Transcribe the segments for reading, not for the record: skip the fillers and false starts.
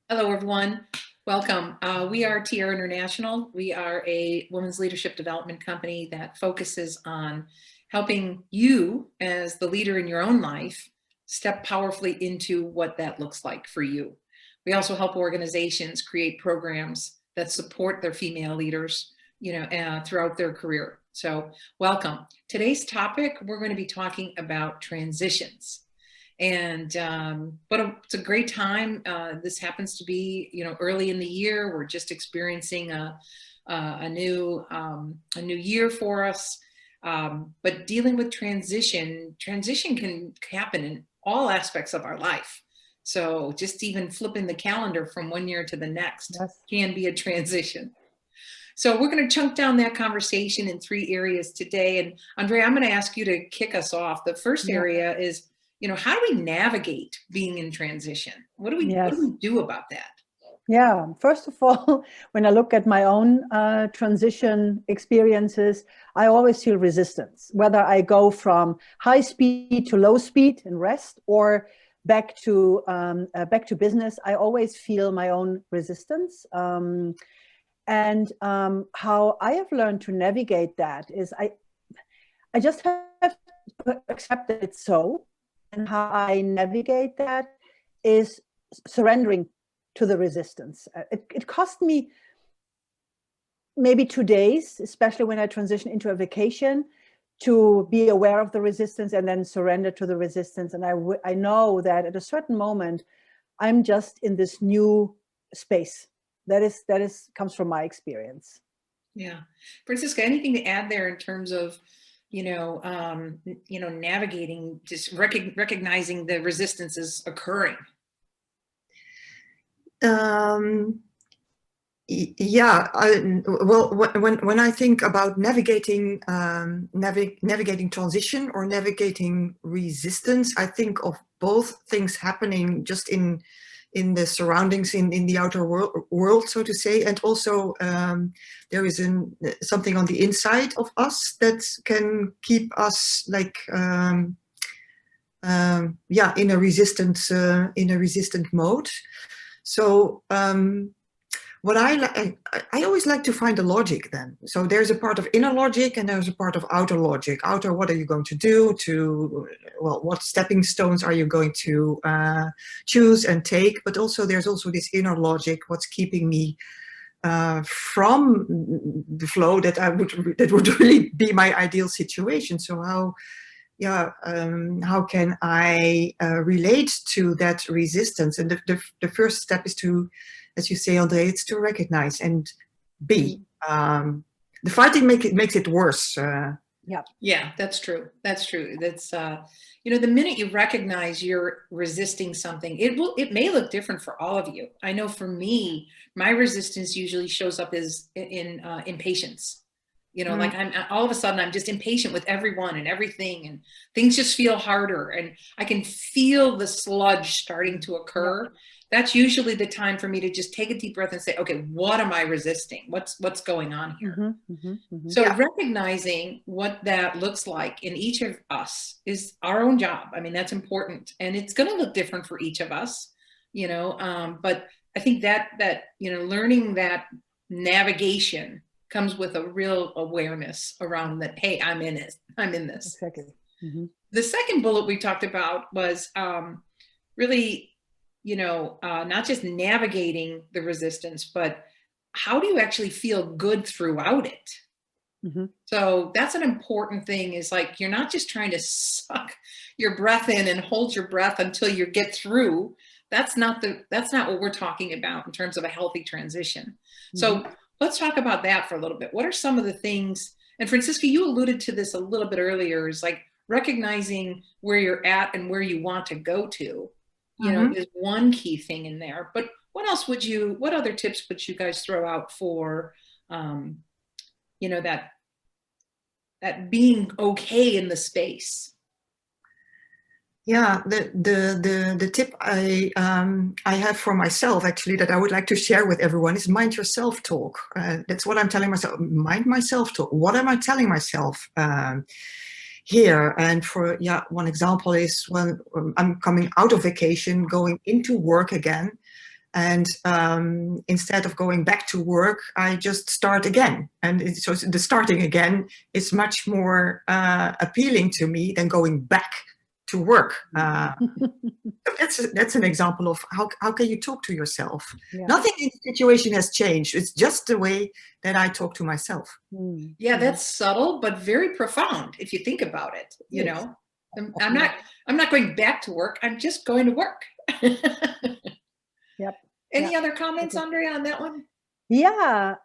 Hello, everyone. Welcome. We are Tiara International. We are a women's leadership development company that focuses on helping you as the leader in your own life step powerfully into what that looks like for you. We also help organizations create programs that support their female leaders, throughout their career. So welcome. Today's topic, we're going to be talking about transitions. But it's a great time. This happens to be, early in the year. We're just experiencing a new year for us. But dealing with transition can happen in all aspects of our life. So just even flipping the calendar from one year to the next can be a transition. So we're going to chunk down that conversation in 3 areas today. And Andrea, I'm going to ask you to kick us off. The first area is, how do we navigate being in transition? What do we do about that? Yeah, first of all, when I look at my own transition experiences, I always feel resistance, whether I go from high speed to low speed and rest or back to business. I always feel my own resistance. And how I have learned to navigate that is I just have to accept that it's so. And how I navigate that is surrendering to the resistance. It cost me maybe 2 days, especially when I transition into a vacation, to be aware of the resistance and then surrender to the resistance. And I know that at a certain moment, I'm just in this new space. That comes from my experience. Yeah. Francisca, anything to add there in terms of navigating, just recognizing the resistance is occurring? Yeah. Well, when I think about navigating transition or navigating resistance, I think of both things happening just in the surroundings, in the outer world, so to say, and also there is something on the inside of us that can keep us like in a resistant mode. So what I always like to find a logic then. So there's a part of inner logic and there's a part of outer logic. Outer, what are you going to do what stepping stones are you going to choose and take? But also there's also this inner logic, what's keeping me from the flow that would really be my ideal situation. So how can I relate to that resistance? And the first step is to, as you say, Andre, it's to recognize and be. The fighting makes it worse. Yeah, that's true. That's true. That's the minute you recognize you're resisting something, it may look different for all of you. I know for me, my resistance usually shows up as in impatience. Like I'm all of a sudden I'm just impatient with everyone and everything, and things just feel harder, and I can feel the sludge starting to occur. Yeah. That's usually the time for me to just take a deep breath and say, okay, what am I resisting? What's going on here? So recognizing what that looks like in each of us is our own job. I mean, that's important, and it's going to look different for each of us, but I think that learning that navigation comes with a real awareness around that. Hey, I'm in it. I'm in this. Exactly. The second bullet we talked about was really, not just navigating the resistance, but how do you actually feel good throughout it? So that's an important thing, is like, you're not just trying to suck your breath in and hold your breath until you get through. That's not what we're talking about in terms of a healthy transition. So let's talk about that for a little bit. What are some of the things, and Francisca, you alluded to this a little bit earlier, is like recognizing where you're at and where you want to go to, is one key thing in there. But what other tips would you guys throw out for, that being okay in the space? Yeah, the tip I have for myself, actually, that I would like to share with everyone is mind your self-talk. That's what I'm telling myself. Mind my self-talk. What am I telling myself here? And for one example is when I'm coming out of vacation, going into work again. And instead of going back to work, I just start again. And so the starting again is much more appealing to me than going back to work. So that's an example of how can you talk to yourself. Yeah. Nothing in the situation has changed. It's just the way that I talk to myself. Yeah, that's subtle, but very profound if you think about it. You Yes. know, I'm not going back to work. I'm just going to work. Yep. Any Yeah. other comments, Okay. Andrea, on that one? Yeah,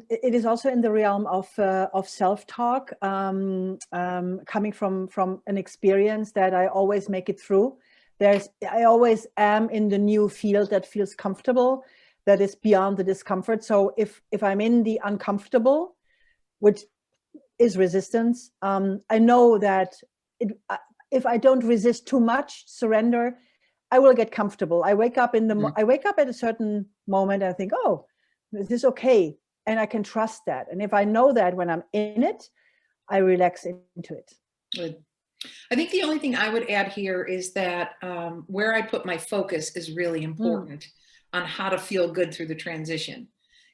it is also in the realm of self-talk, coming from an experience that I always make it through. I always am in the new field that feels comfortable, that is beyond the discomfort. So if I'm in the uncomfortable, which is resistance, I know that if I don't resist too much, surrender, I will get comfortable. I wake up I wake up at a certain moment and I think, oh, this is okay. And I can trust that. And if I know that when I'm in it, I relax into it. Good. I think the only thing I would add here is that where I put my focus is really important on how to feel good through the transition.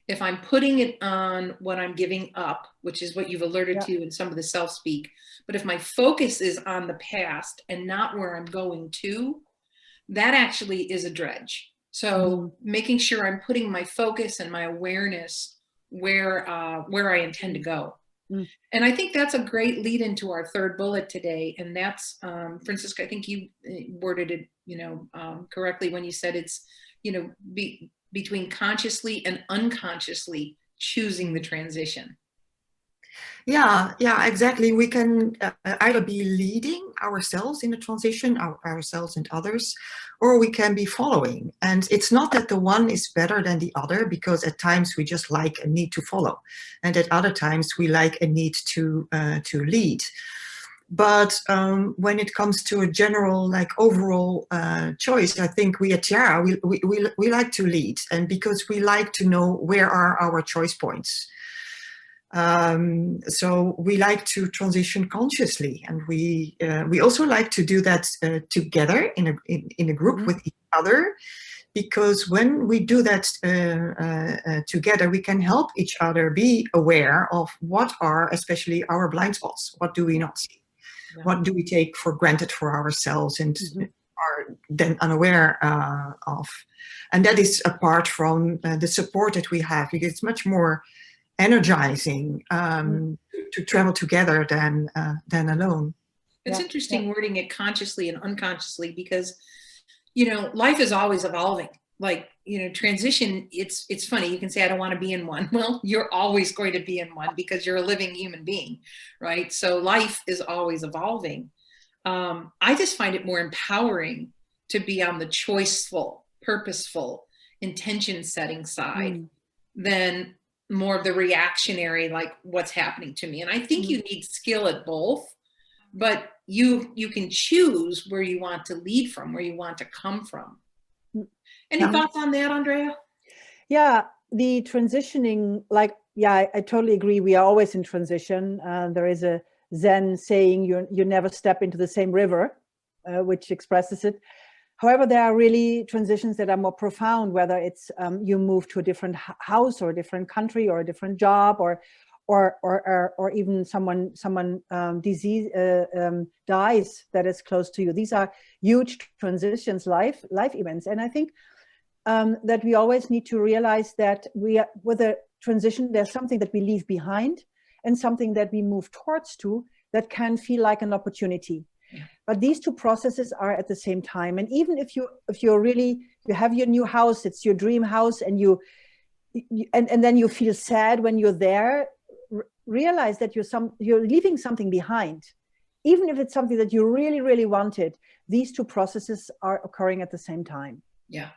If I'm putting it on what I'm giving up, which is what you've alerted to in some of the self-speak, but if my focus is on the past and not where I'm going to, that actually is a dredge. So making sure I'm putting my focus and my awareness where I intend to go. And I think that's a great lead into our third bullet today. And that's, Francisca, I think you worded it, correctly when you said it's, between consciously and unconsciously choosing the transition. Yeah, exactly. We can either be leading ourselves in the transition, ourselves and others, or we can be following. And it's not that the one is better than the other, because at times we just like a need to follow, and at other times we like a need to lead. But when it comes to a general, overall choice, I think we at Tiara, we like to lead, and because we like to know where are our choice points. So we like to transition consciously, and we also like to do that together in a group with each other, because when we do that together, we can help each other be aware of what are especially our blind spots. What do we not see? Yeah. What do we take for granted for ourselves and are then unaware of? And that is apart from the support that we have, because it's much more energizing to travel together than alone. It's interesting wording it consciously and unconsciously, because life is always evolving. Transition, it's funny, you can say I don't want to be in one. Well, you're always going to be in one because you're a living human being, right? So life is always evolving. I just find it more empowering to be on the choiceful, purposeful, intention setting side than more of the reactionary, like what's happening to me. And I think you need skill at both, but you can choose where you want to lead from, where you want to come from. Any thoughts on that, Andrea? Yeah, the transitioning, I totally agree. We are always in transition. There is a Zen saying, you never step into the same river, which expresses it. However, there are really transitions that are more profound, whether it's you move to a different house or a different country or a different job, or even someone dies that is close to you. These are huge transitions, life events, and I think that we always need to realize that with a transition, there's something that we leave behind and something that we move towards that can feel like an opportunity. But these two processes are at the same time. And even if you have your new house, it's your dream house, and and then you feel sad when you're there, realize that you're leaving something behind. Even if it's something that you really, really wanted, these two processes are occurring at the same time. Yeah.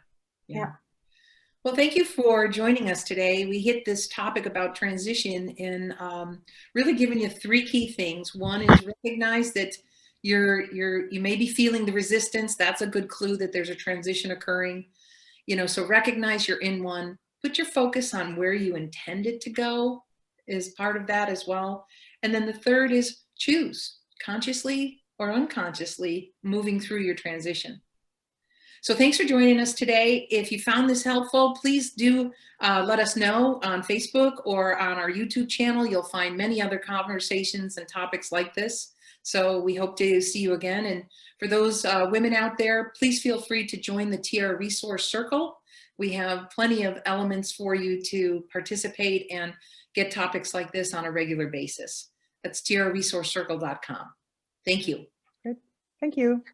Well, thank you for joining us today. We hit this topic about transition in really giving you three key things. One is recognize that you may be feeling the resistance. That's a good clue that there's a transition occurring. So recognize you're in one. Put your focus on where you intended to go is part of that as well. And then the third is choose consciously or unconsciously moving through your transition. So thanks for joining us today. If you found this helpful, please do let us know on Facebook or on our YouTube channel. You'll find many other conversations and topics like this. So we hope to see you again. And for those women out there, please feel free to join the Tiara Resource Circle. We have plenty of elements for you to participate and get topics like this on a regular basis. That's tiararesourcecircle.com. Thank you. Good. Thank you.